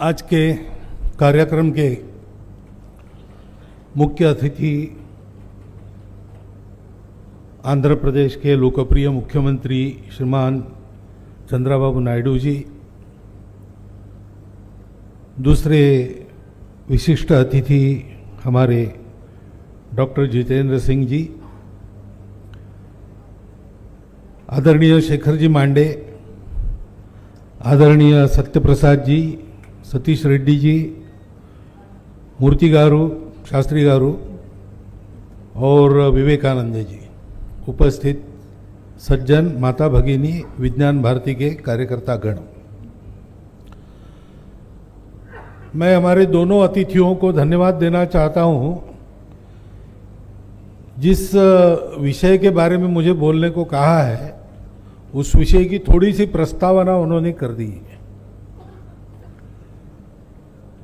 आज के कार्यक्रम के मुख्य अतिथि आंध्र प्रदेश के लोकप्रिय मुख्यमंत्री श्रीमान चंद्रबाबू नायडू जी, दूसरे विशिष्ट अतिथि हमारे डॉक्टर जितेंद्र सिंह जी, आदरणीय शेखर जी मांडे, आदरणीय सत्यप्रसाद जी, सतीश रेड्डी जी, मूर्ति गारू, शास्त्री गारू और विवेकानंद जी, उपस्थित सज्जन, माता भगिनी, विज्ञान भारती के कार्यकर्ता गण, मैं हमारे दोनों अतिथियों को धन्यवाद देना चाहता हूं। जिस विषय के बारे में मुझे बोलने को कहा है उस विषय की थोड़ी सी प्रस्तावना उन्होंने कर दी है।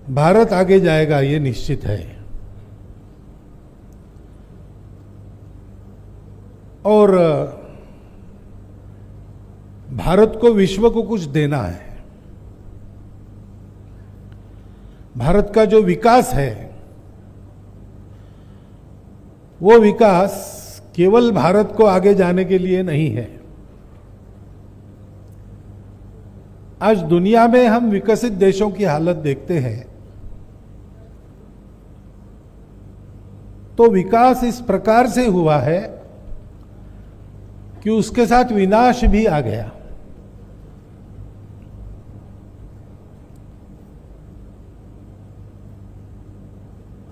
भारत आगे जाएगा ये निश्चित है, और भारत को विश्व को कुछ देना है। भारत का जो विकास है वो विकास केवल भारत को आगे जाने के लिए नहीं है। आज दुनिया में हम विकसित देशों की हालत देखते हैं तो विकास इस प्रकार से हुआ है कि उसके साथ विनाश भी आ गया।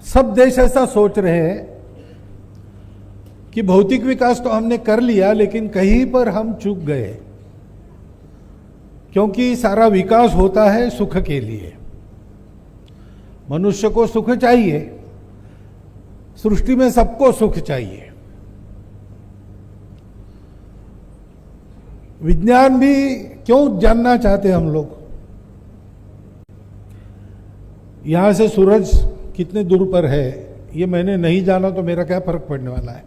सब देश ऐसा सोच रहे हैं कि भौतिक विकास तो हमने कर लिया, लेकिन कहीं पर हम चूक गए, क्योंकि सारा विकास होता है सुख के लिए। मनुष्य को सुख चाहिए, सृष्टि में सबको सुख चाहिए। विज्ञान भी क्यों जानना चाहते हम लोग? यहां से सूरज कितने दूर पर है ये मैंने नहीं जाना तो मेरा क्या फर्क पड़ने वाला है,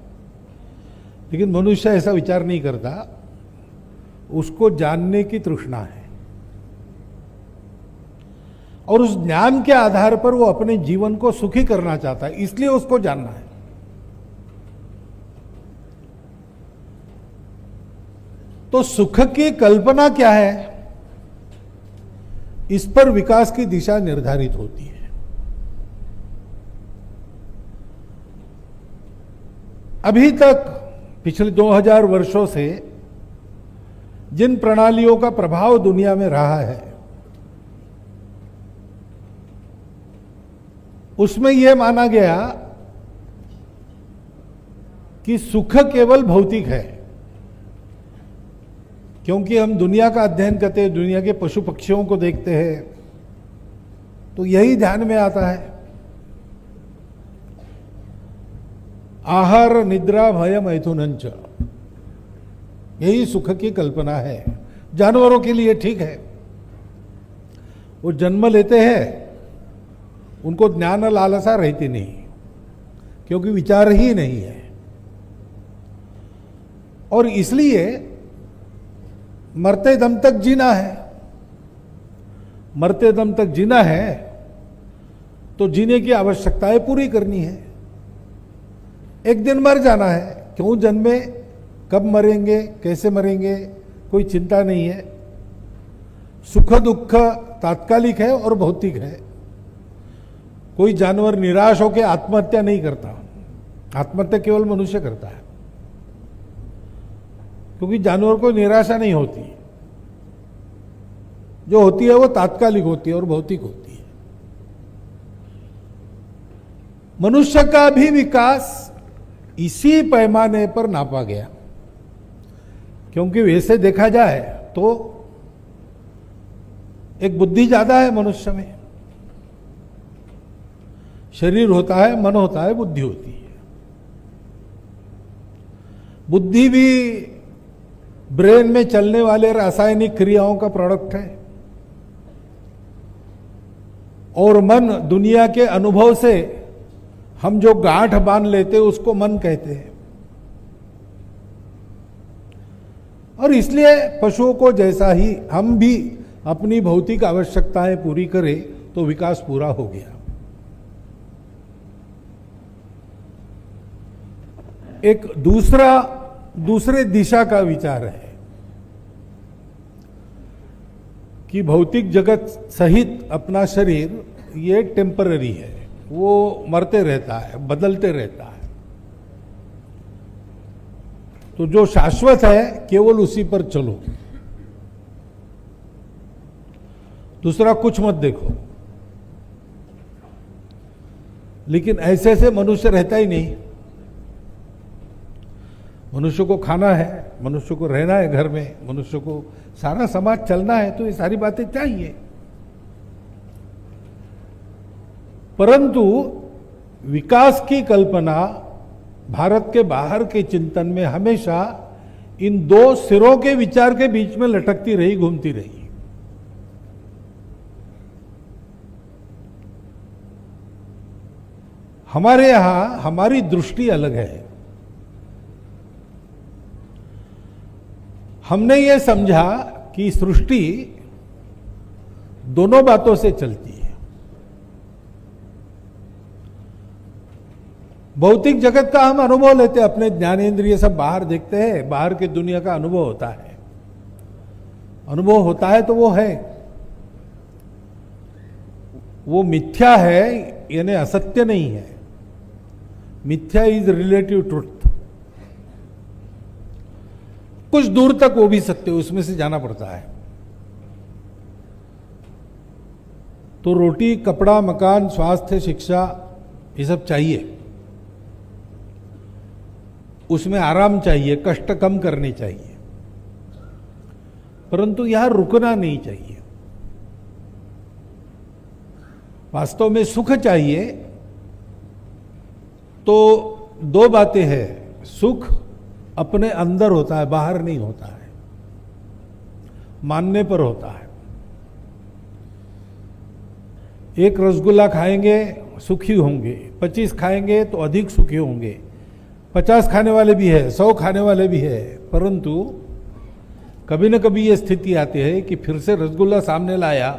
लेकिन मनुष्य ऐसा विचार नहीं करता। उसको जानने की तृष्णा है और उस ज्ञान के आधार पर वो अपने जीवन को सुखी करना चाहता है, इसलिए उसको जानना है। तो सुख की कल्पना क्या है, इस पर विकास की दिशा निर्धारित होती है। अभी तक पिछले 2000 वर्षों से जिन प्रणालियों का प्रभाव दुनिया में रहा है उसमें यह माना गया कि सुख केवल भौतिक है, क्योंकि हम दुनिया का अध्ययन करते हैं, दुनिया के पशु पक्षियों को देखते हैं तो यही ध्यान में आता है। आहार निद्रा भय मैथुनंच, यही सुख की कल्पना है। जानवरों के लिए ठीक है, वो जन्म लेते हैं, उनको ज्ञान लालसा रहती नहीं, क्योंकि विचार ही नहीं है, और इसलिए मरते दम तक जीना है। मरते दम तक जीना है तो जीने की आवश्यकताएं पूरी करनी है। एक दिन मर जाना है, क्यों जन्मे, कब मरेंगे, कैसे मरेंगे, कोई चिंता नहीं है। सुख दुख तात्कालिक है और भौतिक है। कोई जानवर निराश होकर आत्महत्या नहीं करता, आत्महत्या केवल मनुष्य करता है, क्योंकि जानवर को निराशा नहीं होती। जो होती है वो तात्कालिक होती है और भौतिक होती है। मनुष्य का भी विकास इसी पैमाने पर नापा गया, क्योंकि वैसे देखा जाए तो एक बुद्धि ज्यादा है मनुष्य में। शरीर होता है, मन होता है, बुद्धि होती है। बुद्धि भी ब्रेन में चलने वाले रासायनिक क्रियाओं का प्रोडक्ट है, और मन दुनिया के अनुभव से हम जो गांठ बांध लेते हैं उसको मन कहते हैं। और इसलिए पशुओं को जैसा ही हम भी अपनी भौतिक आवश्यकताएं पूरी करें तो विकास पूरा हो गया। एक दूसरे दिशा का विचार है कि भौतिक जगत सहित अपना शरीर ये टेम्पररी है, वो मरते रहता है, बदलते रहता है। तो जो शाश्वत है केवल उसी पर चलो, दूसरा कुछ मत देखो। लेकिन ऐसे से मनुष्य रहता ही नहीं। मनुष्य को खाना है, मनुष्य को रहना है घर में, मनुष्य को सारा समाज चलना है, तो ये सारी बातें चाहिए। परंतु विकास की कल्पना भारत के बाहर के चिंतन में हमेशा इन दो सिरों के विचार के बीच में लटकती रही, घूमती रही। हमारे यहां हमारी दृष्टि अलग है। हमने ये समझा कि सृष्टि दोनों बातों से चलती है। भौतिक जगत का हम अनुभव लेते हैं, अपने ज्ञानेंद्रिय सब बाहर देखते हैं, बाहर की दुनिया का अनुभव होता है। अनुभव होता है तो वो है, वो मिथ्या है यानी असत्य नहीं है। मिथ्या इज रिलेटिव ट्रुथ। कुछ दूर तक वो भी सत्य, उसमें से जाना पड़ता है। तो रोटी, कपड़ा, मकान, स्वास्थ्य, शिक्षा, ये सब चाहिए। उसमें आराम चाहिए, कष्ट कम करने चाहिए, परंतु यहां रुकना नहीं चाहिए। वास्तव में सुख चाहिए तो दो बातें हैं। सुख अपने अंदर होता है, बाहर नहीं होता है, मानने पर होता है। एक रसगुल्ला खाएंगे सुखी होंगे, 25 खाएंगे तो अधिक सुखी होंगे। 50 खाने वाले भी है, 100 खाने वाले भी है, परंतु कभी न कभी यह स्थिति आती है कि फिर से रसगुल्ला सामने लाया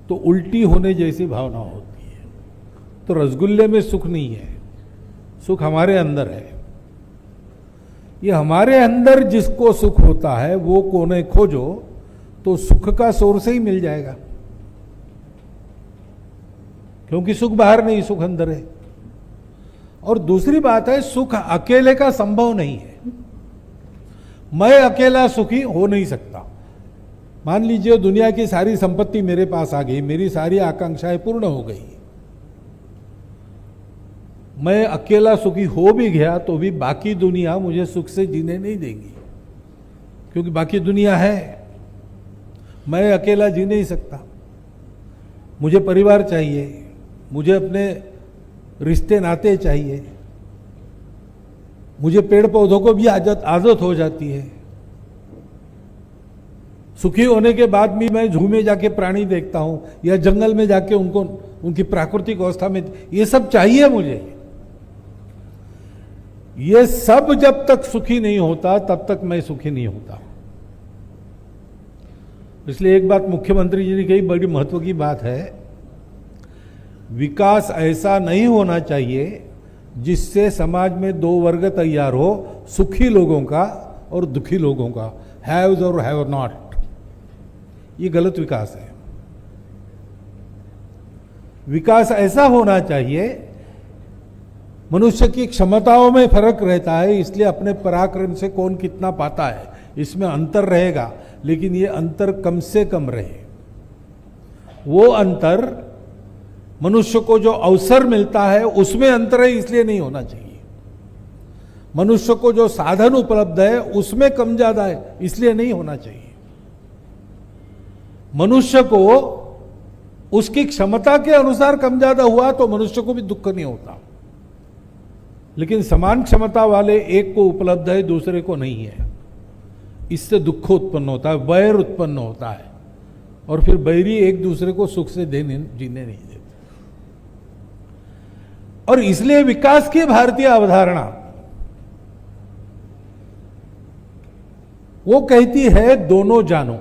तो उल्टी होने जैसी भावना होती है। तो रसगुल्ले में सुख नहीं है, सुख हमारे अंदर है। ये हमारे अंदर जिसको सुख होता है वो कोने खोजो तो सुख का सोर्स ही मिल जाएगा, क्योंकि सुख बाहर नहीं, सुख अंदर है। और दूसरी बात है, सुख अकेले का संभव नहीं है। मैं अकेला सुखी हो नहीं सकता। मान लीजिए दुनिया की सारी संपत्ति मेरे पास आ गई, मेरी सारी आकांक्षाएं पूर्ण हो गई, मैं अकेला सुखी हो भी गया तो भी बाकी दुनिया मुझे सुख से जीने नहीं देगी, क्योंकि बाकी दुनिया है। मैं अकेला जी नहीं सकता। मुझे परिवार चाहिए, मुझे अपने रिश्ते नाते चाहिए, मुझे पेड़ पौधों को भी आदत हो जाती है। सुखी होने के बाद भी मैं जू में जाके प्राणी देखता हूं या जंगल में जाके उनको उनकी प्राकृतिक अवस्था में, ये सब चाहिए मुझे। ये सब जब तक सुखी नहीं होता तब तक मैं सुखी नहीं होता। इसलिए एक बात मुख्यमंत्री जी ने कही, बड़ी महत्व की बात है, विकास ऐसा नहीं होना चाहिए जिससे समाज में दो वर्ग तैयार हो, सुखी लोगों का और दुखी लोगों का, हैव्स और हैव नॉट। ये गलत विकास है। विकास ऐसा होना चाहिए, मनुष्य की क्षमताओं में फर्क रहता है, इसलिए अपने पराक्रम से कौन कितना पाता है इसमें अंतर रहेगा, लेकिन ये अंतर कम से कम रहे। वो अंतर मनुष्य को जो अवसर मिलता है उसमें अंतर है, इसलिए नहीं होना चाहिए। मनुष्य को जो साधन उपलब्ध है उसमें कम ज्यादा है, इसलिए नहीं होना चाहिए। मनुष्य को उसकी क्षमता के अनुसार कम ज्यादा हुआ तो मनुष्य को भी दुख नहीं होता, लेकिन समान क्षमता वाले एक को उपलब्ध है, दूसरे को नहीं है, इससे दुख उत्पन्न होता है, वैर उत्पन्न होता है, और फिर बैरी एक दूसरे को सुख से जीने नहीं देते। और इसलिए विकास की भारतीय अवधारणा वो कहती है दोनों जानो।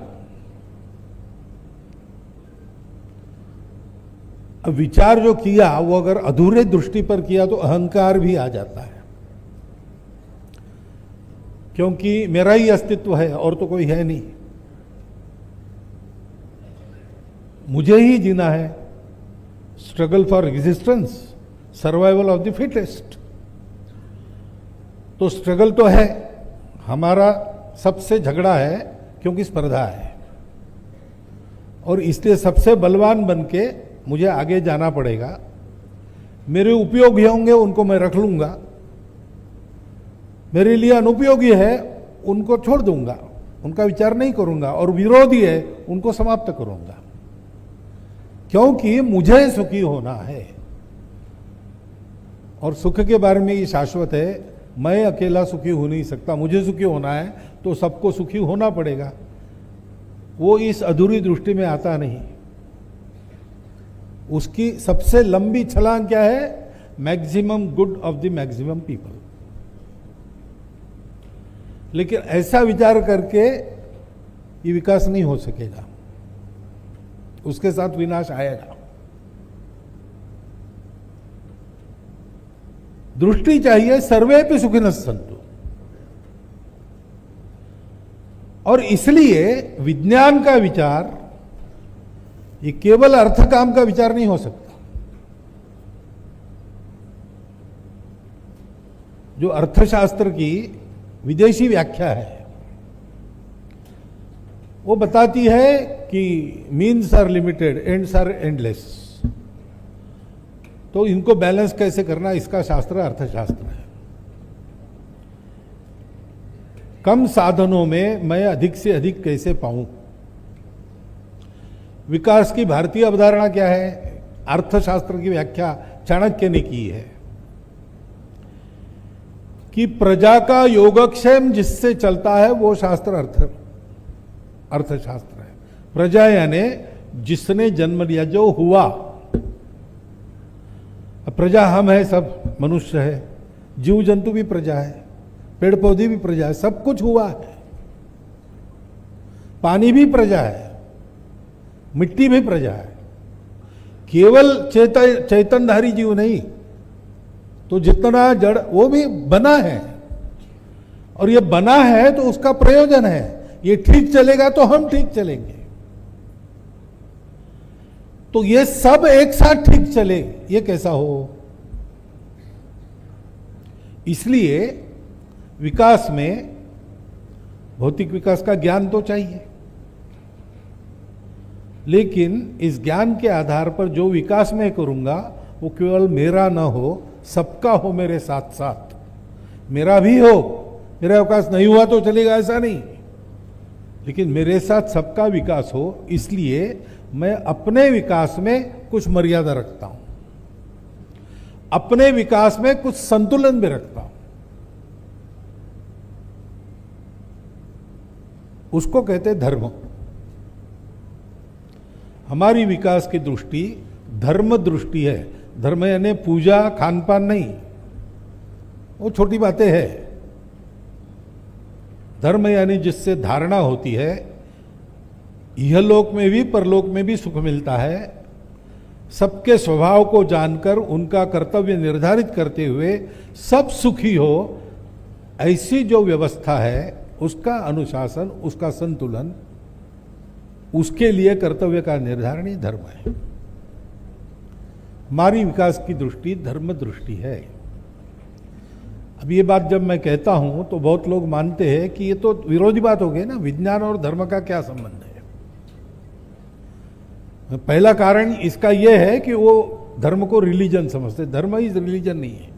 अब विचार जो किया वो अगर अधूरे दृष्टि पर किया तो अहंकार भी आ जाता है, क्योंकि मेरा ही अस्तित्व है और तो कोई है नहीं, मुझे ही जीना है। Struggle for existence, survival of the fittest. तो स्ट्रगल तो है, हमारा सबसे झगड़ा है, क्योंकि स्पर्धा है, और इसलिए सबसे बलवान बन के मुझे आगे जाना पड़ेगा। मेरे उपयोगी होंगे उनको मैं रख लूंगा, मेरे लिए अनुपयोगी है उनको छोड़ दूंगा, उनका विचार नहीं करूंगा, और विरोधी है उनको समाप्त करूंगा, क्योंकि मुझे सुखी होना है। और सुख के बारे में ये शाश्वत है, मैं अकेला सुखी हो नहीं सकता, मुझे सुखी होना है तो सबको सुखी होना पड़ेगा। वो इस अधूरी दृष्टि में आता नहीं। उसकी सबसे लंबी छलांग क्या है? Maximum good of the maximum people. लेकिन ऐसा विचार करके ये विकास नहीं हो सकेगा, उसके साथ विनाश आएगा। दृष्टि चाहिए सर्वे पे सुखिनः सन्तु। और इसलिए विज्ञान का विचार ये केवल अर्थ काम का विचार नहीं हो सकता। जो अर्थशास्त्र की विदेशी व्याख्या है वो बताती है कि means are limited, ends are endless. तो इनको बैलेंस कैसे करना, इसका शास्त्र अर्थशास्त्र है। कम साधनों में मैं अधिक से अधिक कैसे पाऊं। विकास की भारतीय अवधारणा क्या है? अर्थशास्त्र की व्याख्या चाणक्य ने की है कि प्रजा का योगक्षेम जिससे चलता है वो शास्त्र अर्थशास्त्र है। प्रजा यानी जिसने जन्म लिया, जो हुआ। प्रजा हम है, सब मनुष्य है, जीव जंतु भी प्रजा है, पेड़ पौधे भी प्रजा है, सब कुछ हुआ है। पानी भी प्रजा है, मिट्टी भी प्रजा है। केवल चैतन्यधारी जीव नहीं, तो जितना जड़ वो भी बना है, और ये बना है तो उसका प्रयोजन है। ये ठीक चलेगा तो हम ठीक चलेंगे। तो ये सब एक साथ ठीक चले, ये कैसा हो? इसलिए विकास में भौतिक विकास का ज्ञान तो चाहिए, लेकिन इस ज्ञान के आधार पर जो विकास मैं करूंगा वो केवल मेरा ना हो, सबका हो मेरे साथ साथ। मेरा भी हो, मेरा विकास नहीं हुआ तो चलेगा ऐसा नहीं, लेकिन मेरे साथ सबका विकास हो। इसलिए मैं अपने विकास में कुछ मर्यादा रखता हूं, अपने विकास में कुछ संतुलन भी रखता हूं। उसको कहते हैं धर्म। हमारी विकास की दृष्टि धर्म दृष्टि है। धर्म यानी पूजा खान पान नहीं, वो छोटी बातें हैं। धर्म यानी जिससे धारणा होती है इहलोक में भी परलोक में भी सुख मिलता है। सबके स्वभाव को जानकर उनका कर्तव्य निर्धारित करते हुए सब सुखी हो, ऐसी जो व्यवस्था है उसका अनुशासन, उसका संतुलन, उसके लिए कर्तव्य का निर्धारण ही धर्म है। हमारी विकास की दृष्टि धर्म दृष्टि है। अब ये बात जब मैं कहता हूं तो बहुत लोग मानते हैं कि ये तो विरोधी बात हो गई ना, विज्ञान और धर्म का क्या संबंध है। पहला कारण इसका यह है कि वो धर्म को रिलीजन समझते। धर्म इज रिलीजन नहीं है।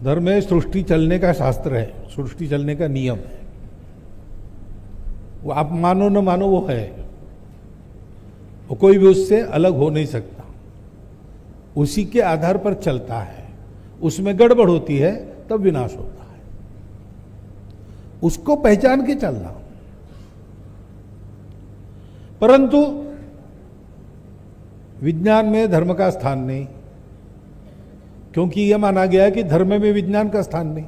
धर्म है सृष्टि चलने का शास्त्र है, सृष्टि चलने का नियम है। वो आप मानो न मानो वो है, वो कोई भी उससे अलग हो नहीं सकता, उसी के आधार पर चलता है। उसमें गड़बड़ होती है तब विनाश होता है। उसको पहचान के चलना। परंतु विज्ञान में धर्म का स्थान नहीं, क्योंकि यह माना गया है कि धर्म में विज्ञान का स्थान नहीं।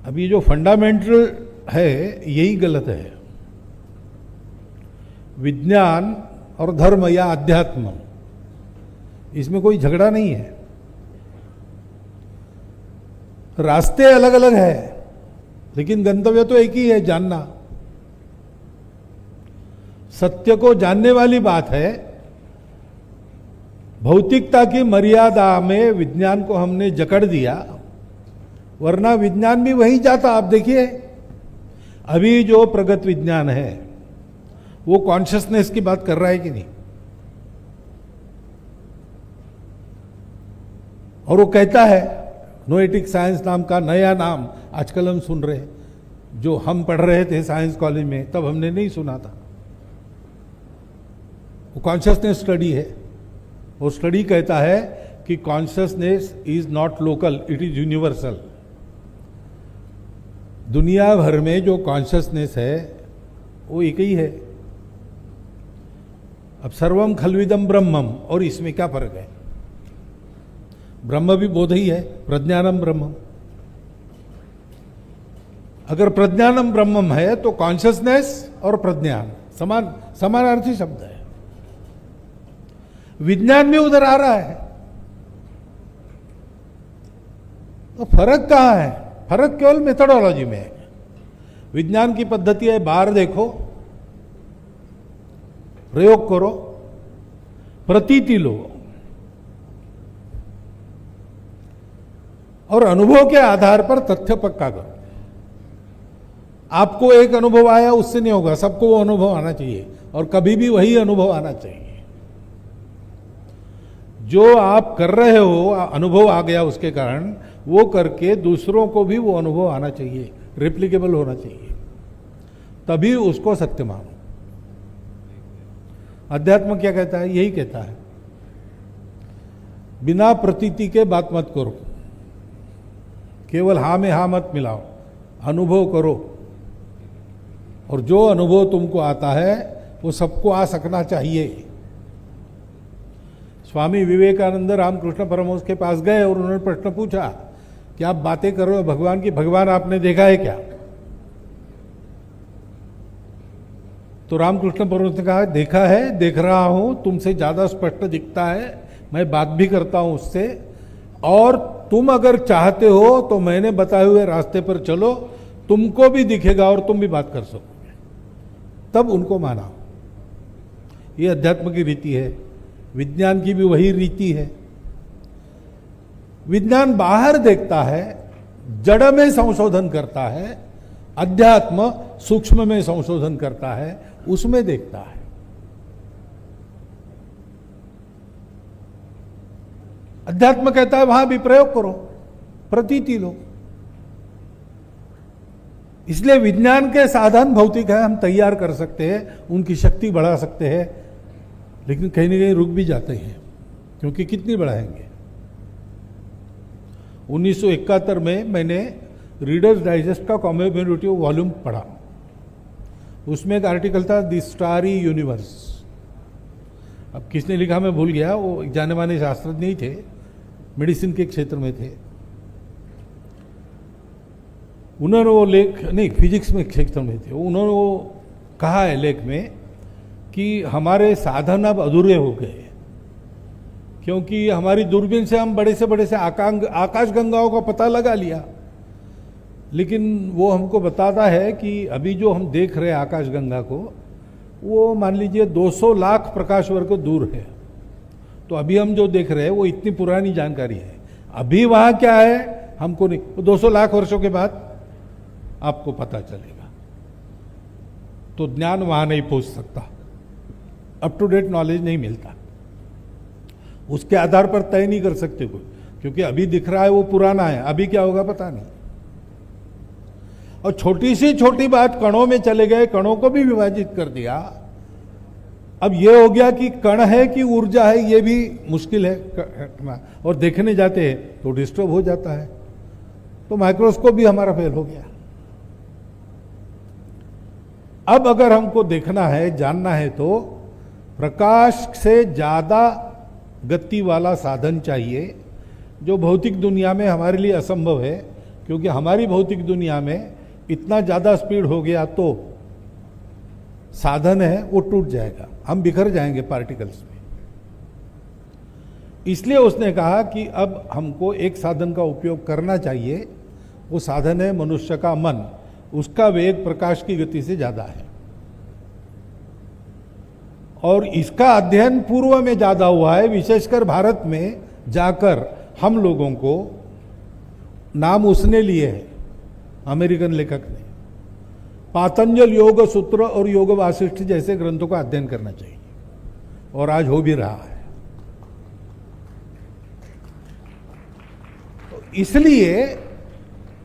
अब ये जो फंडामेंटल है यही गलत है। विज्ञान और धर्म या अध्यात्म, इसमें कोई झगड़ा नहीं है। रास्ते अलग अलग है, लेकिन गंतव्य तो एक ही है, जानना। सत्य को जानने वाली बात है। भौतिकता की मर्यादा में विज्ञान को हमने जकड़ दिया, वरना विज्ञान भी वहीं जाता। आप देखिए, अभी जो प्रगत विज्ञान है वो कॉन्शियसनेस की बात कर रहा है कि नहीं? और वो कहता है, नोएटिक साइंस नाम का नया नाम आजकल हम सुन रहे हैं, जो हम पढ़ रहे थे साइंस कॉलेज में तब हमने नहीं सुना था। वो कॉन्शियसनेस स्टडी है। वो स्टडी कहता है कि consciousness is not local, it is universal. दुनिया भर में जो कॉन्शियसनेस है वो एक ही है। अब सर्वम खलविदम ब्रह्मम, और इसमें क्या फर्क है? ब्रह्म भी बोध ही है, प्रज्ञानम ब्रह्मम। अगर प्रज्ञानम ब्रह्मम है तो कॉन्शियसनेस और प्रज्ञान समानार्थी शब्द है। विज्ञान भी उधर आ रहा है, तो फर्क कहां है? फर्क केवल मेथोडोलॉजी में है। विज्ञान की पद्धति है, बाहर देखो, प्रयोग करो, प्रतीति लो, और अनुभव के आधार पर तथ्य पक्का करो। आपको एक अनुभव आया उससे नहीं होगा, सबको वो अनुभव आना चाहिए, और कभी भी वही अनुभव आना चाहिए। जो आप कर रहे हो, अनुभव आ गया उसके कारण, वो करके दूसरों को भी वो अनुभव आना चाहिए, रिप्लिकेबल होना चाहिए, तभी उसको सत्य मानो। अध्यात्म क्या कहता है? यही कहता है, बिना प्रतीति के बात मत करो, केवल हाँ में हाँ मत मिलाओ, अनुभव करो, और जो अनुभव तुमको आता है वो सबको आ सकना चाहिए। स्वामी विवेकानंद रामकृष्ण परमहंस के पास गए और उन्होंने प्रश्न पूछा कि आप बातें कर रहे हो भगवान की, भगवान आपने देखा है क्या? तो रामकृष्ण परमहंस ने कहा, देखा है, देख रहा हूं, तुमसे ज्यादा स्पष्ट दिखता है, मैं बात भी करता हूं उससे, और तुम अगर चाहते हो तो मैंने बताए हुए रास्ते पर चलो, तुमको भी दिखेगा और तुम भी बात कर सकोगे। तब उनको माना। ये अध्यात्म की रीति है। विज्ञान की भी वही रीति है। विज्ञान बाहर देखता है, जड़ में संशोधन करता है, अध्यात्म सूक्ष्म में संशोधन करता है, उसमें देखता है। अध्यात्म कहता है वहां भी प्रयोग करो, प्रतीति लो। इसलिए विज्ञान के साधन भौतिक है, हम तैयार कर सकते हैं, उनकी शक्ति बढ़ा सकते हैं, लेकिन कहीं ना कहीं रुक भी जाते हैं, क्योंकि कितनी बढ़ाएंगे। 1971 में मैंने रीडर्स डाइजेस्ट का कॉमेमोरेटिव वॉल्यूम पढ़ा। उसमें एक आर्टिकल था, द स्टारी यूनिवर्स। अब किसने लिखा मैं भूल गया, वो एक जाने माने शास्त्रज्ञ ही थे, मेडिसिन के क्षेत्र में थे। उन्होंने वो लेख, नहीं फिजिक्स में क्षेत्र में थे, उन्होंने वो कहा है लेख में कि हमारे साधन अब अधूरे हो गए, क्योंकि हमारी दूरबीन से हम बड़े से आकाश गंगाओं का पता लगा लिया, लेकिन वो हमको बताता है कि अभी जो हम देख रहे हैं आकाश गंगा को, वो मान लीजिए 200 लाख प्रकाश वर्ष दूर है। तो अभी हम जो देख रहे हैं वो इतनी पुरानी जानकारी है। अभी वहां क्या है हमको नहीं, 200 लाख वर्षों के बाद आपको पता चलेगा। तो ज्ञान वहां नहीं पहुंच सकता, अप टू डेट नॉलेज नहीं मिलता, उसके आधार पर तय नहीं कर सकते कोई, क्योंकि अभी दिख रहा है वो पुराना है, अभी क्या होगा पता नहीं। और छोटी सी छोटी बात, कणों में चले गए, कणों को भी विभाजित कर दिया। अब ये हो गया कि कण है कि ऊर्जा है, ये भी मुश्किल है, और देखने जाते हैं तो डिस्टर्ब हो जाता है। तो माइक्रोस्कोप भी हमारा फेल हो गया। अब अगर हमको देखना है, जानना है, तो प्रकाश से ज्यादा गति वाला साधन चाहिए, जो भौतिक दुनिया में हमारे लिए असंभव है, क्योंकि हमारी भौतिक दुनिया में इतना ज्यादा स्पीड हो गया तो साधन है वो टूट जाएगा, हम बिखर जाएंगे पार्टिकल्स में। इसलिए उसने कहा कि अब हमको एक साधन का उपयोग करना चाहिए, वो साधन है मनुष्य का मन। उसका वेग प्रकाश की गति से ज्यादा है और इसका अध्ययन पूर्व में ज्यादा हुआ है, विशेषकर भारत में जाकर हम लोगों को नाम उसने लिए है, अमेरिकन लेखक ने। पातंजल योग सूत्र और योग वासिष्ठ जैसे ग्रंथों का अध्ययन करना चाहिए और आज हो भी रहा है। तो इसलिए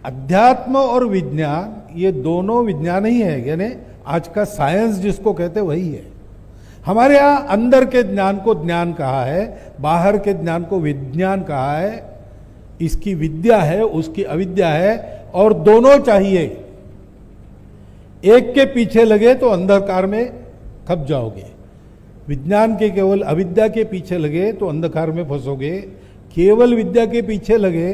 अध्यात्म और विज्ञान ये दोनों विज्ञान ही है, यानी आज का साइंस जिसको कहते वही है। हमारे यहां अंदर के ज्ञान को ज्ञान कहा है, बाहर के ज्ञान को विज्ञान कहा है। इसकी विद्या है, उसकी अविद्या है, और दोनों चाहिए। एक के पीछे लगे तो अंधकार में खप जाओगे, विज्ञान के केवल अविद्या के पीछे लगे तो अंधकार में फंसोगे, केवल विद्या के पीछे लगे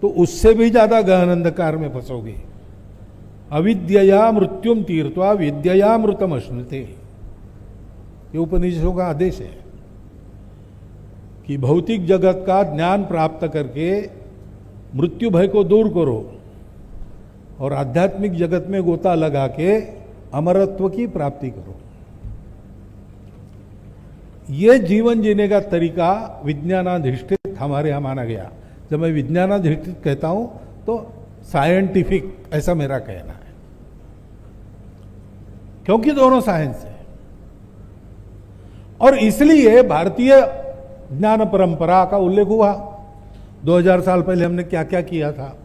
तो उससे भी ज्यादा गहन अंधकार में फंसोगे। अविद्यया मृत्युम तीर्थवा विद्यया मृतम अश्नुते, ये उपनिषदों का आदेश है कि भौतिक जगत का ज्ञान प्राप्त करके मृत्यु भय को दूर करो और आध्यात्मिक जगत में गोता लगा के अमरत्व की प्राप्ति करो। ये जीवन जीने का तरीका विज्ञानाधिष्ठित हमारे यहां माना गया। जब मैं विज्ञानाधिष्ठित कहता हूं तो साइंटिफिक, ऐसा मेरा कहना है, क्योंकि दोनों साइंस है। और इसलिए भारतीय ज्ञान परंपरा का उल्लेख हुआ। 2000 साल पहले हमने क्या क्या किया था,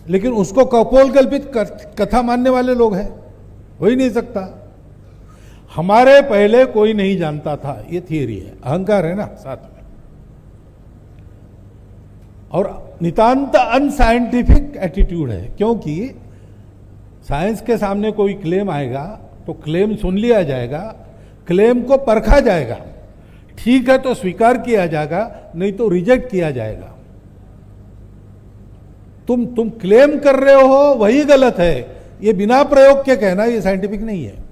लेकिन उसको कपोल कल्पित कथा मानने वाले लोग हैं, हो ही नहीं सकता। हमारे पहले कोई नहीं जानता था, ये थियरी है, अहंकार है ना साथ में। और नितांत अनसाइंटिफिक एटीट्यूड है, क्योंकि साइंस के सामने कोई क्लेम आएगा तो क्लेम सुन लिया जाएगा, क्लेम को परखा जाएगा, ठीक है तो स्वीकार किया जाएगा, नहीं तो रिजेक्ट किया जाएगा। तुम क्लेम कर रहे हो वही गलत है, ये बिना प्रयोग के कहना ये साइंटिफिक नहीं है।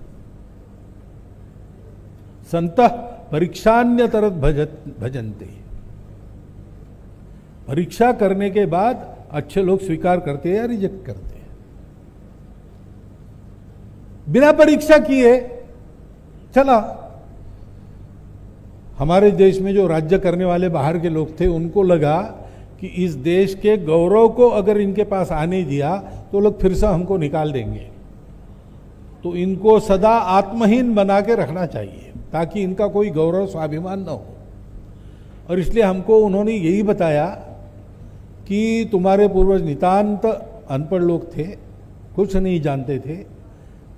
संतः परीक्षान्यतरत भजन्ते, परीक्षा करने के बाद अच्छे लोग स्वीकार करते हैं या रिजेक्ट करते हैं। बिना परीक्षा किए चला। हमारे देश में जो राज्य करने वाले बाहर के लोग थे, उनको लगा कि इस देश के गौरव को अगर इनके पास आने दिया तो लोग फिर से हमको निकाल देंगे, तो इनको सदा आत्महीन बना के रखना चाहिए ताकि इनका कोई गौरव स्वाभिमान न हो। और इसलिए हमको उन्होंने यही बताया कि तुम्हारे पूर्वज नितांत अनपढ़ लोग थे, कुछ नहीं जानते थे।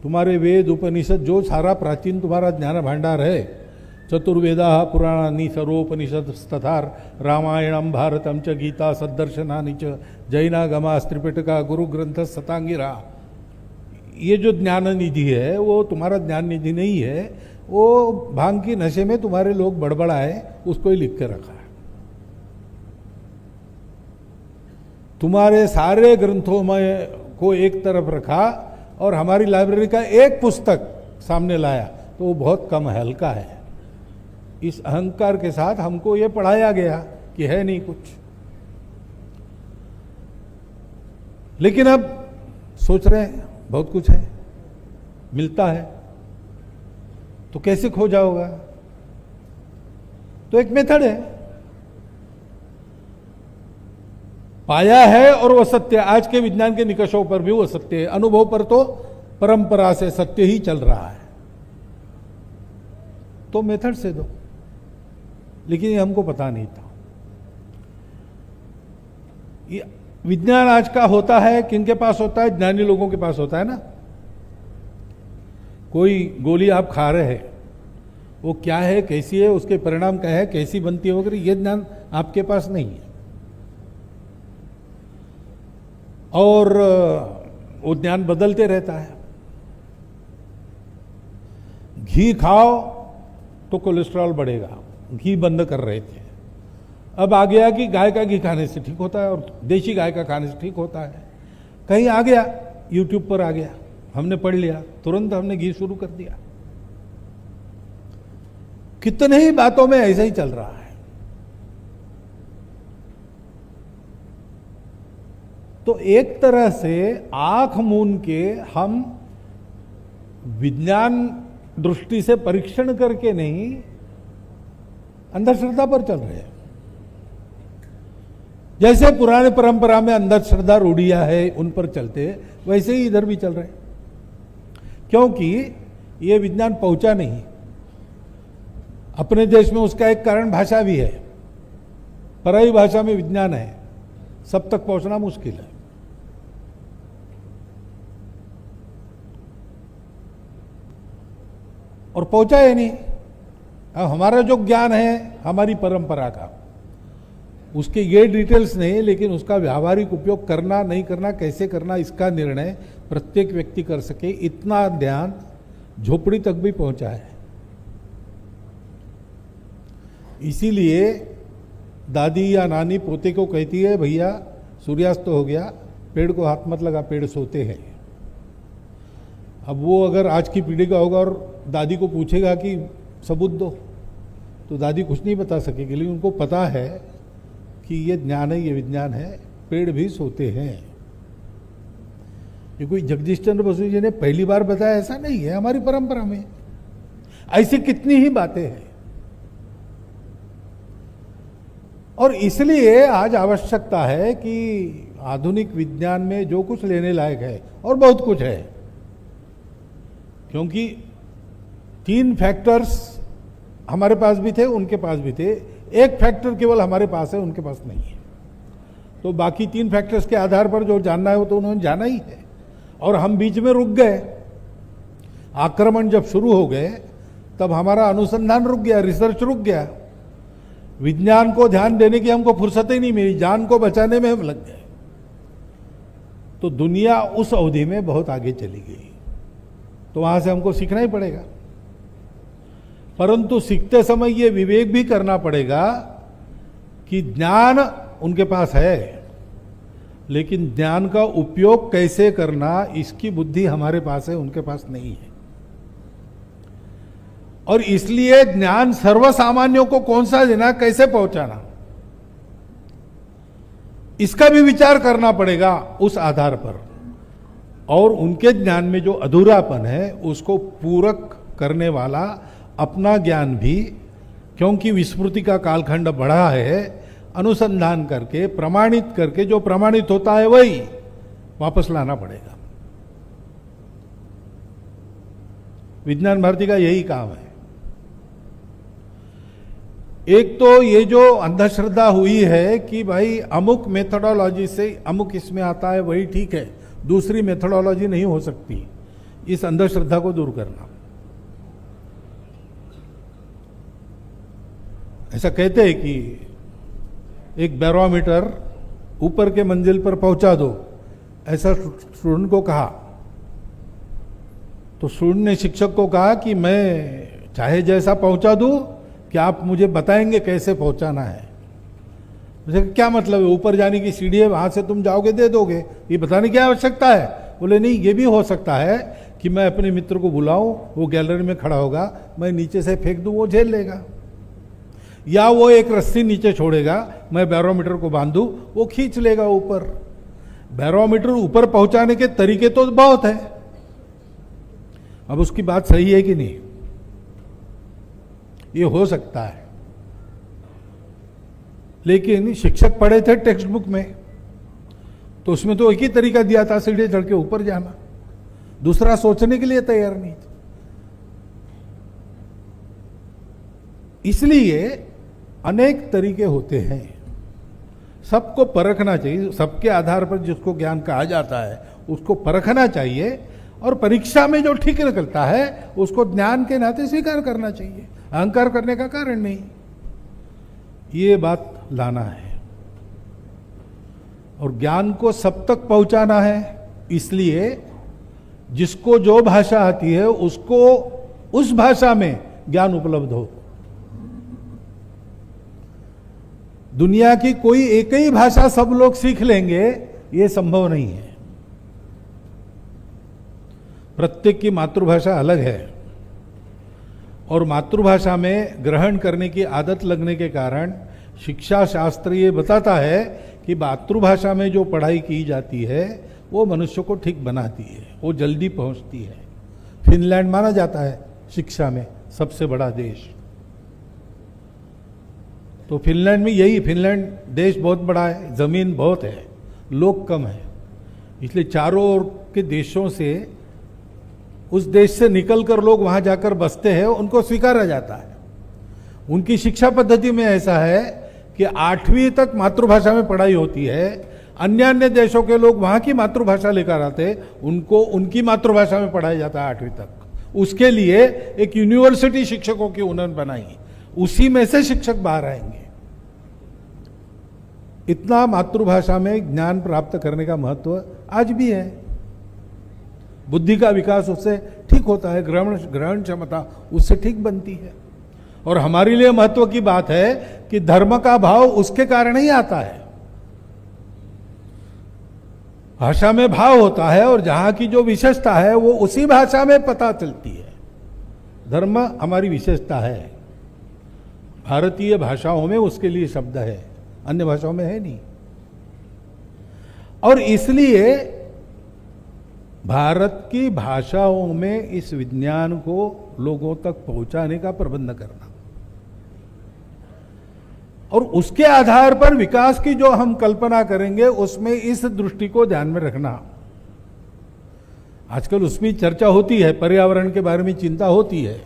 तुम्हारे वेद उपनिषद जो सारा प्राचीन तुम्हारा ज्ञान भांडार है, चतुर्वेदा पुराणानि सर्वोपनिषद तथा रामायणम भारतम च गीता सद्दर्शनानि च जैनागमा त्रिपिटका गुरु ग्रंथ सतांगिरा, ये जो ज्ञान निधि है वो तुम्हारा ज्ञान निधि नहीं है, वो भांग की नशे में तुम्हारे लोग बड़बड़ाए उसको ही लिख के रखा है। तुम्हारे सारे ग्रंथों में को एक तरफ रखा और हमारी लाइब्रेरी का एक पुस्तक सामने लाया तो वो बहुत कम है, हल्का है। इस अहंकार के साथ हमको ये पढ़ाया गया कि है नहीं कुछ। लेकिन अब सोच रहे हैं बहुत कुछ है, मिलता है, तो कैसे खो जाओगा? तो एक मेथड है, पाया है और वो सत्य। आज के विज्ञान के निकषों पर भी वो सत्य है, अनुभव पर तो परंपरा से सत्य ही चल रहा है। तो मेथड से दो, लेकिन ये हमको पता नहीं था। ये विज्ञान आज का होता है, किनके पास होता है? ज्ञानी लोगों के पास होता है ना। कोई गोली आप खा रहे हैं, वो क्या है, कैसी है, उसके परिणाम क्या है, कैसी बनती है वगैरह, ये ज्ञान आपके पास नहीं है। और वो ज्ञान बदलते रहता है। घी खाओ तो कोलेस्ट्रॉल बढ़ेगा, घी बंद कर रहे थे। अब आ गया कि गाय का घी खाने से ठीक होता है और देशी गाय का खाने से ठीक होता है। कहीं आ गया, यूट्यूब पर आ गया, हमने पढ़ लिया, तुरंत हमने घी शुरू कर दिया। कितने ही बातों में ऐसा ही चल रहा है। तो एक तरह से आंख मूंद के हम विज्ञान दृष्टि से परीक्षण करके नहीं, अंधश्रद्धा पर चल रहे हैं। जैसे पुराने परंपरा में अंधश्रद्धा रूढ़ियां है, उन पर चलते, वैसे ही इधर भी चल रहे हैं। क्योंकि ये विज्ञान पहुंचा नहीं। अपने देश में उसका एक कारण भाषा भी है। पराई भाषा में विज्ञान है, सब तक पहुंचना मुश्किल है। और पहुंचा है नहीं। अब हमारा जो ज्ञान है हमारी परंपरा का, उसके ये डिटेल्स नहीं, लेकिन उसका व्यावहारिक उपयोग करना नहीं करना, कैसे करना, इसका निर्णय प्रत्येक व्यक्ति कर सके, इतना ध्यान झोपड़ी तक भी पहुंचा है। इसीलिए दादी या नानी पोते को कहती है, भैया सूर्यास्त हो गया, पेड़ को हाथ मत लगा, पेड़ सोते हैं। अब वो अगर आज की पीढ़ी का होगा और दादी को पूछेगा कि सबूत दो, तो दादी कुछ नहीं बता सकेगी, लेकिन उनको पता है कि ये ज्ञान है, ये विज्ञान है, पेड़ भी सोते हैं। ये कोई जगदीश चंद्र बसु जी ने पहली बार बताया ऐसा नहीं है, हमारी परंपरा में ऐसी कितनी ही बातें हैं। और इसलिए आज आवश्यकता है कि आधुनिक विज्ञान में जो कुछ लेने लायक है, और बहुत कुछ है, क्योंकि 3 फैक्टर्स हमारे पास भी थे, उनके पास भी थे। एक फैक्टर केवल हमारे पास है, उनके पास नहीं है। तो बाकी 3 फैक्टर्स के आधार पर जो जानना है वो तो उन्होंने जाना ही है, और हम बीच में रुक गए। आक्रमण जब शुरू हो गए तब हमारा अनुसंधान रुक गया, रिसर्च रुक गया। विज्ञान को ध्यान देने की हमको फुर्सत ही नहीं मिली, जान को बचाने में हम लग गए। तो दुनिया उस अवधि में बहुत आगे चली गई, तो वहां से हमको सीखना ही पड़ेगा। परंतु सीखते समय ये विवेक भी करना पड़ेगा कि ज्ञान उनके पास है, लेकिन ज्ञान का उपयोग कैसे करना, इसकी बुद्धि हमारे पास है, उनके पास नहीं है। और इसलिए ज्ञान सर्वसामान्यों को कौन सा देना, कैसे पहुंचाना, इसका भी विचार करना पड़ेगा उस आधार पर। और उनके ज्ञान में जो अधूरापन है उसको पूरक करने वाला अपना ज्ञान भी, क्योंकि विस्मृति का कालखंड बढ़ा है, अनुसंधान करके प्रमाणित करके, जो प्रमाणित होता है वही वापस लाना पड़ेगा। विज्ञान भारती का यही काम है। एक तो ये जो अंधश्रद्धा हुई है कि भाई अमुक मेथोडोलॉजी से अमुक इसमें आता है वही ठीक है, दूसरी मेथोडोलॉजी नहीं हो सकती, इस अंधश्रद्धा को दूर करना। ऐसा कहते हैं कि एक बैरोमीटर ऊपर के मंजिल पर पहुंचा दो, ऐसा स्टूडेंट को कहा। तो स्टूडेंट ने शिक्षक को कहा कि मैं चाहे जैसा पहुंचा दूं, क्या आप मुझे बताएंगे कैसे पहुंचाना है? मुझे क्या मतलब है, ऊपर जाने की सीढ़ी है, वहां से तुम जाओगे दे दोगे, ये बताने की आवश्यकता है? बोले नहीं, ये भी हो सकता है कि मैं अपने मित्र को बुलाऊं, वो गैलरी में खड़ा होगा, मैं नीचे से फेंक दूं, वो झेल लेगा। या वो एक रस्सी नीचे छोड़ेगा, मैं बैरोमीटर को बांधूं, वो खींच लेगा ऊपर। बैरोमीटर ऊपर पहुंचाने के तरीके तो बहुत है। अब उसकी बात सही है कि नहीं, ये हो सकता है। लेकिन शिक्षक पढ़े थे टेक्स्ट बुक में, तो उसमें तो एक ही तरीका दिया था, सीढ़ी चढ़ के ऊपर जाना, दूसरा सोचने के लिए तैयार नहीं था। इसलिए अनेक तरीके होते हैं, सबको परखना चाहिए। सबके आधार पर जिसको ज्ञान कहा जाता है उसको परखना चाहिए, और परीक्षा में जो ठीक निकलता है उसको ज्ञान के नाते स्वीकार करना चाहिए, अहंकार करने का कारण नहीं। ये बात लाना है, और ज्ञान को सब तक पहुंचाना है। इसलिए जिसको जो भाषा आती है उसको उस भाषा में ज्ञान उपलब्ध हो। दुनिया की कोई एक ही भाषा सब लोग सीख लेंगे, ये संभव नहीं है। प्रत्येक की मातृभाषा अलग है और मातृभाषा में ग्रहण करने की आदत लगने के कारण शिक्षा शास्त्र ये बताता है कि मातृभाषा में जो पढ़ाई की जाती है वो मनुष्य को ठीक बनाती है, वो जल्दी पहुंचती है। फिनलैंड माना जाता है शिक्षा में सबसे बड़ा देश, तो फिनलैंड में यही, फिनलैंड देश बहुत बड़ा है, जमीन बहुत है, लोग कम है, इसलिए चारों ओर के देशों से, उस देश से निकलकर लोग वहां जाकर बसते हैं, उनको स्वीकारा जाता है। उनकी शिक्षा पद्धति में ऐसा है कि 8वीं तक मातृभाषा में पढ़ाई होती है। अन्य देशों के लोग वहां की मातृभाषा लेकर आते, उनको उनकी मातृभाषा में पढ़ाया जाता है 8वीं तक। उसके लिए एक यूनिवर्सिटी शिक्षकों की उन्होंने बनाई, उसी में से शिक्षक बाहर आएंगे। इतना मातृभाषा में ज्ञान प्राप्त करने का महत्व आज भी है। बुद्धि का विकास उससे ठीक होता है, ग्रहण क्षमता उससे ठीक बनती है। और हमारे लिए महत्व की बात है कि धर्म का भाव उसके कारण ही आता है। भाषा में भाव होता है और जहां की जो विशेषता है वो उसी भाषा में पता चलती है। धर्म हमारी विशेषता है, भारतीय भाषाओं में उसके लिए शब्द है, अन्य भाषाओं में है नहीं। और इसलिए भारत की भाषाओं में इस विज्ञान को लोगों तक पहुंचाने का प्रबंध करना और उसके आधार पर विकास की जो हम कल्पना करेंगे उसमें इस दृष्टि को ध्यान में रखना। आजकल उसमें चर्चा होती है, पर्यावरण के बारे में चिंता होती है,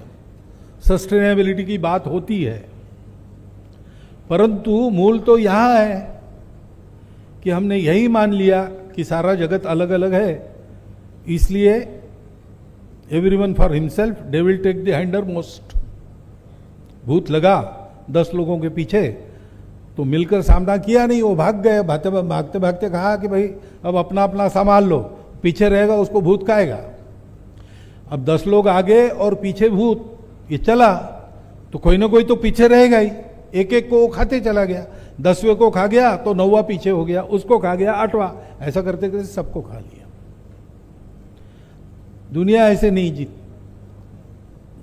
सस्टेनेबिलिटी की बात होती है, परंतु मूल तो यहां है कि हमने यही मान लिया कि सारा जगत अलग अलग है, इसलिए everyone for himself, they will take the hindmost. भूत लगा 10 लोगों के पीछे तो मिलकर सामना किया नहीं, वो भाग गए। भागते भागते कहा कि भाई अब अपना अपना संभाल लो, पीछे रहेगा उसको भूत खाएगा। अब 10 लोग आगे और पीछे भूत, ये चला तो कोई ना कोई तो पीछे रहेगा ही। एक एक को खाते चला गया, 10वें को खा गया तो 9वां पीछे हो गया, उसको खा गया 8वां, ऐसा करते करते सबको खा लिया। दुनिया ऐसे नहीं जीत,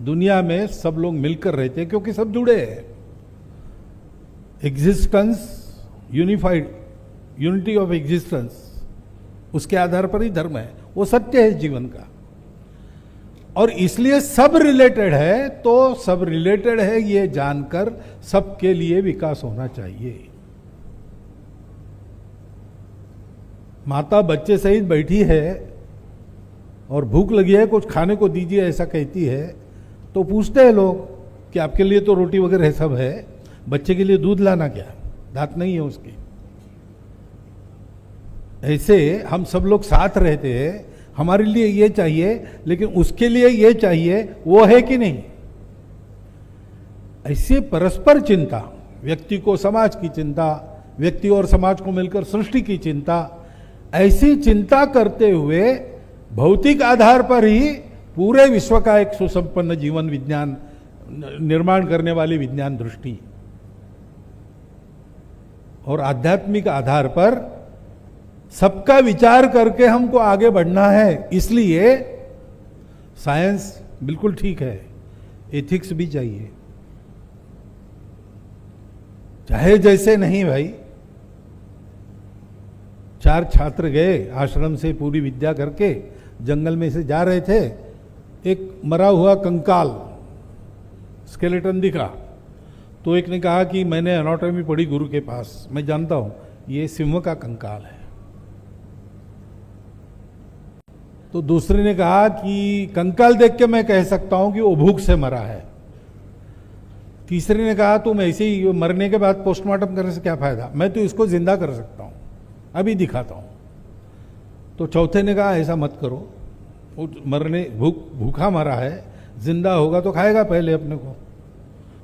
दुनिया में सब लोग मिलकर रहते हैं क्योंकि सब जुड़े हैं। Existence unified, unity of existence, उसके आधार पर ही धर्म है, वो सत्य है जीवन का। और इसलिए सब रिलेटेड है, तो सब रिलेटेड है ये जानकर सबके लिए विकास होना चाहिए। माता बच्चे सहित बैठी है और भूख लगी है, कुछ खाने को दीजिए ऐसा कहती है, तो पूछते हैं लोग कि आपके लिए तो रोटी वगैरह सब है, बच्चे के लिए दूध लाना क्या, दांत नहीं है उसके। ऐसे हम सब लोग साथ रहते हैं, हमारे लिए ये चाहिए लेकिन उसके लिए ये चाहिए, वो है कि नहीं। ऐसे परस्पर चिंता, व्यक्ति को समाज की चिंता, व्यक्ति और समाज को मिलकर सृष्टि की चिंता, ऐसी चिंता करते हुए भौतिक आधार पर ही पूरे विश्व का एक सुसंपन्न जीवन विज्ञान निर्माण करने वाली विज्ञान दृष्टि और आध्यात्मिक आधार पर सबका विचार करके हमको आगे बढ़ना है। इसलिए साइंस बिल्कुल ठीक है, एथिक्स भी चाहिए, चाहे जैसे नहीं भाई। 4 छात्र गए आश्रम से पूरी विद्या करके, जंगल में से जा रहे थे, एक मरा हुआ कंकाल स्केलेटन दिखा, तो एक ने कहा कि मैंने एनाटॉमी पढ़ी गुरु के पास, मैं जानता हूं ये सिंह का कंकाल है। तो दूसरे ने कहा कि कंकाल देख के मैं कह सकता हूं कि वो भूख से मरा है। तीसरे ने कहा तुम ऐसे ही मरने के बाद पोस्टमार्टम करने से क्या फायदा, मैं तो इसको जिंदा कर सकता हूं, अभी दिखाता हूं। तो चौथे ने कहा ऐसा मत करो, वो मरने भूखा मरा है, जिंदा होगा तो खाएगा पहले अपने को।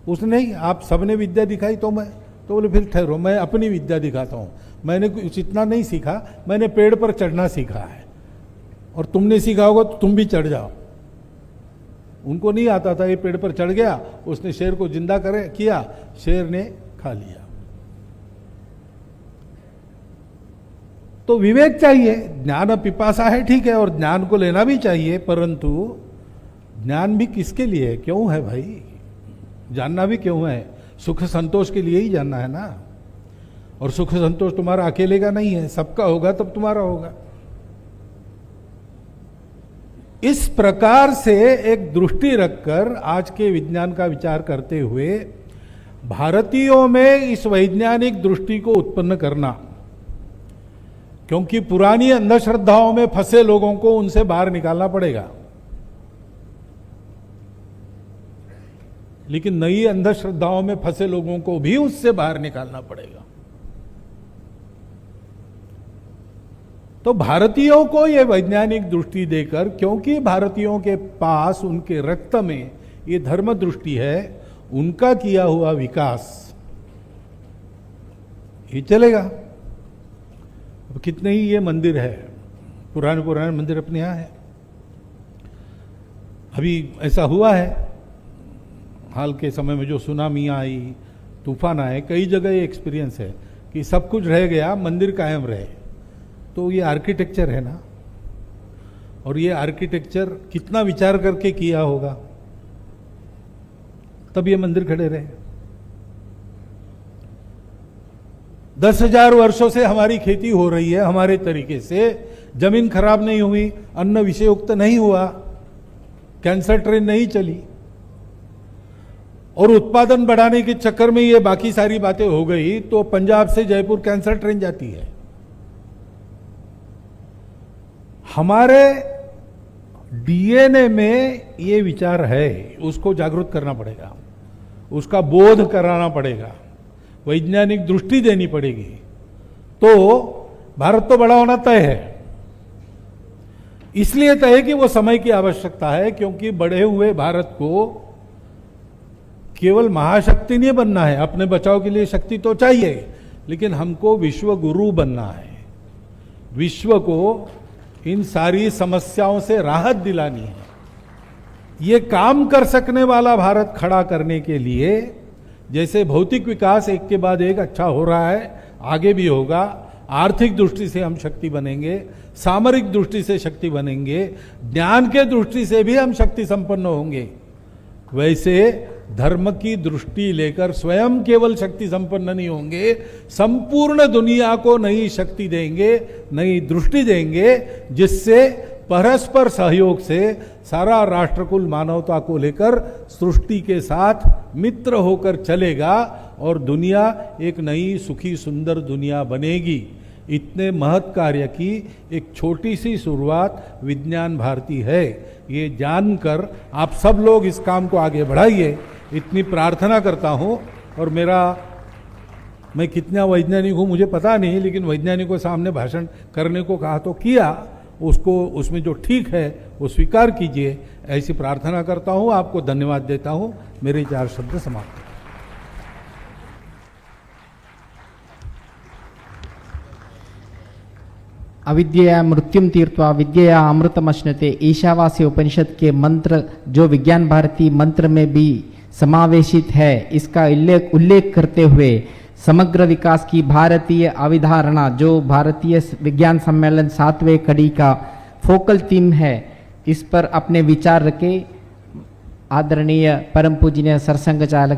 उसने नहीं, आप सबने विद्या दिखाई तो मैं, तो बोले फिर ठहरो, मैं अपनी विद्या दिखाता हूं। मैंने कुछ इतना नहीं सीखा, मैंने पेड़ पर चढ़ना सीखा है, और तुमने सीखा होगा तो तुम भी चढ़ जाओ। उनको नहीं आता था, ये पेड़ पर चढ़ गया, उसने शेर को जिंदा किया, शेर ने खा लिया। तो विवेक चाहिए। ज्ञान पिपासा है, ठीक है, और ज्ञान को लेना भी चाहिए, परंतु ज्ञान भी किसके लिए है, क्यों है भाई? जानना भी क्यों है? सुख संतोष के लिए ही जानना है ना। और सुख संतोष तुम्हारा अकेले का नहीं है, सबका होगा तब तुम्हारा होगा। इस प्रकार से एक दृष्टि रखकर आज के विज्ञान का विचार करते हुए भारतीयों में इस वैज्ञानिक दृष्टि को उत्पन्न करना, क्योंकि पुरानी अंधश्रद्धाओं में फंसे लोगों को उनसे बाहर निकालना पड़ेगा, लेकिन नई अंधश्रद्धाओं में फंसे लोगों को भी उससे बाहर निकालना पड़ेगा। तो भारतीयों को यह वैज्ञानिक दृष्टि देकर, क्योंकि भारतीयों के पास उनके रक्त में ये धर्म दृष्टि है, उनका किया हुआ विकास ये चलेगा। अब कितने ही ये मंदिर है, पुराने पुराने मंदिर अपने यहां है। अभी ऐसा हुआ है हाल के समय में, जो सुनामी आई, तूफान आए, कई जगह ये एक्सपीरियंस है कि सब कुछ रह गया, मंदिर कायम रहे। तो ये आर्किटेक्चर है ना, और ये आर्किटेक्चर कितना विचार करके किया होगा, तब ये मंदिर खड़े रहे। 10,000 वर्षों से हमारी खेती हो रही है हमारे तरीके से, जमीन खराब नहीं हुई, अन्न विषयुक्त नहीं हुआ, कैंसर ट्रेन नहीं चली, और उत्पादन बढ़ाने के चक्कर में ये बाकी सारी बातें हो गई, तो पंजाब से जयपुर कैंसर ट्रेन जाती है। हमारे डीएनए में ये विचार है, उसको जागरूक करना पड़ेगा, उसका बोध कराना पड़ेगा, वैज्ञानिक दृष्टि देनी पड़ेगी, तो भारत तो बड़ा होना तय है। इसलिए तय है कि वो समय की आवश्यकता है, क्योंकि बढ़े हुए भारत को केवल महाशक्ति नहीं बनना है, अपने बचाव के लिए शक्ति तो चाहिए, लेकिन हमको विश्व गुरु बनना है। विश्व को इन सारी समस्याओं से राहत दिलानी है। ये काम कर सकने वाला भारत खड़ा करने के लिए, जैसे भौतिक विकास एक के बाद एक अच्छा हो रहा है, आगे भी होगा, आर्थिक दृष्टि से हम शक्ति बनेंगे, सामरिक दृष्टि से शक्ति बनेंगे, ज्ञान के दृष्टि से भी हम शक्ति संपन्न होंगे, वैसे धर्म की दृष्टि लेकर स्वयं केवल शक्ति संपन्न नहीं होंगे, संपूर्ण दुनिया को नई शक्ति देंगे, नई दृष्टि देंगे, जिससे परस्पर सहयोग से सारा राष्ट्रकुल मानवता को लेकर सृष्टि के साथ मित्र होकर चलेगा और दुनिया एक नई सुखी सुंदर दुनिया बनेगी। इतने महत् कार्य की एक छोटी सी शुरुआत विज्ञान भारती है। ये जानकर आप सब लोग इस काम को आगे बढ़ाइए, इतनी प्रार्थना करता हूँ। और मैं कितना वैज्ञानिक हूँ मुझे पता नहीं, लेकिन वैज्ञानिकों सामने भाषण करने को कहा तो किया, उसको उसमें जो ठीक है वो स्वीकार कीजिए, ऐसी प्रार्थना करता हूँ। आपको धन्यवाद देता हूँ। मेरे 4 शब्द समाप्त। अविद्यया मृत्युम तीर्त्वा विद्यया अमृतमश्नुते, ईशावास्य उपनिषद के मंत्र जो विज्ञान भारती मंत्र में भी समावेशित है, इसका उल्लेख करते हुए समग्र विकास की भारतीय अवधारणा जो भारतीय विज्ञान सम्मेलन 7वें कड़ी का फोकल थीम है, इस पर अपने विचार रखे आदरणीय परम पूजनीय सरसंघ चालक